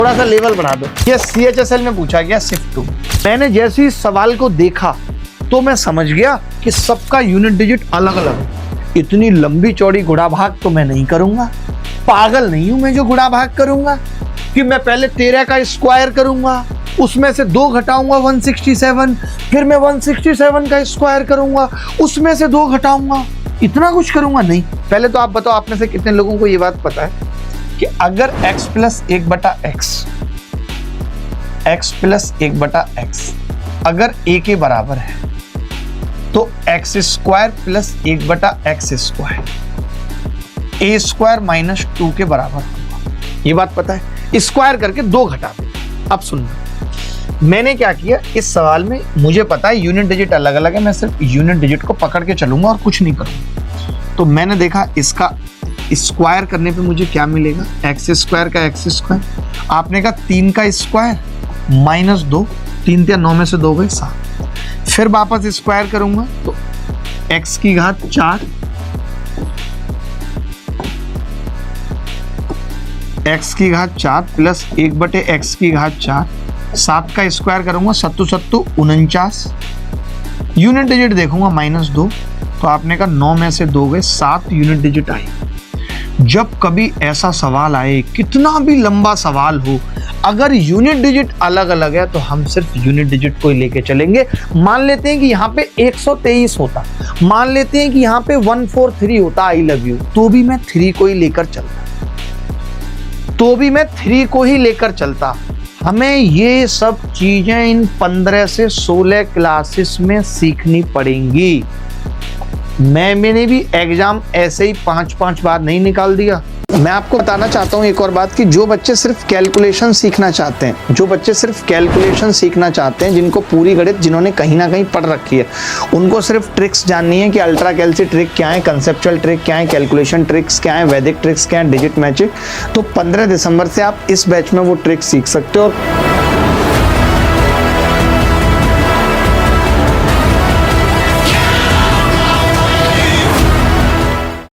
थोड़ा सा लेवल बढ़ा दो। ये CHSL में पूछा गया शिफ्ट टू। मैंने जैसे ही सवाल को देखा तो मैं समझ गया कि सबका यूनिट डिजिट अलग अलग है। इतनी लंबी चौड़ी गुणा भाग तो मैं नहीं करूंगा, पागल नहीं हूं मैं जो गुणा भाग करूंगा कि मैं पहले 13 का स्क्वायर करूंगा, उसमें से 2 घटाऊंगा 167, फिर मैं 167 का स्क्वायर करूंगा, उसमें से 2 घटाऊंगा, इतना कुछ करूंगा नहीं। पहले तो आप बताओ, आप में से कितने लोगों को ये बात पता है कि अगर x प्लस 1/x अगर a के बराबर है तो x square plus 1/x square a square minus 2 के बराबर होगा। ये बात पता है? स्क्वायर करके 2 घटा दो। अब सुनना, मैंने क्या किया इस सवाल में, मुझे पता है यूनिट डिजिट अलग अलग है, मैं सिर्फ यूनिट डिजिट को पकड़ के चलूंगा और कुछ नहीं करूंगा। तो मैंने देखा इसका स्क्वायर करने पे मुझे क्या मिलेगा, एक्स स्क्वायर का एक्स स्क्वायर। आपने कहा 3 का स्क्वायर माइनस 2, 3 या 9 में से 2 गए 7। फिर वापस स्क्वायर करूंगा तो x की घात 4, x की घात 4 प्लस 1/x की घात 4, 7 का स्क्वायर करूंगा 7 7 49। यूनिट डिजिट देखूंगा -2, तो आपने कहा 9 में से 2 गए 7 यूनिट डिजिट आई। जब कभी ऐसा सवाल आए, कितना भी लंबा सवाल हो, अगर यूनिट डिजिट अलग अलग है तो हम सिर्फ यूनिट डिजिट को ही लेके चलेंगे। मान लेते हैं कि यहाँ पे 123 होता, मान लेते हैं कि यहाँ पे 143 होता, आई लव यू, तो भी मैं 3 को ही लेकर चलता, हमें ये सब चीजें इन 15 से 16 क्लासेस में सीखनी पड़ेंगी। मैंने भी एग्जाम ऐसे ही 5-5 बार नहीं निकाल दिया। मैं आपको बताना चाहता हूँ एक और बात कि जो बच्चे सिर्फ कैलकुलेशन सीखना चाहते हैं, जिनको पूरी गणित जिन्होंने कहीं ना कहीं पढ़ रखी है, उनको सिर्फ ट्रिक्स जाननी है कि अल्ट्रा कैलसी ट्रिक क्या है, कंसेप्चुअल ट्रिक क्या है, कैलकुलेशन ट्रिक्स क्या है, वैदिक ट्रिक्स क्या है, डिजिट मैजिक, तो 15 दिसंबर से आप इस बैच में वो ट्रिक्स सीख सकते हो।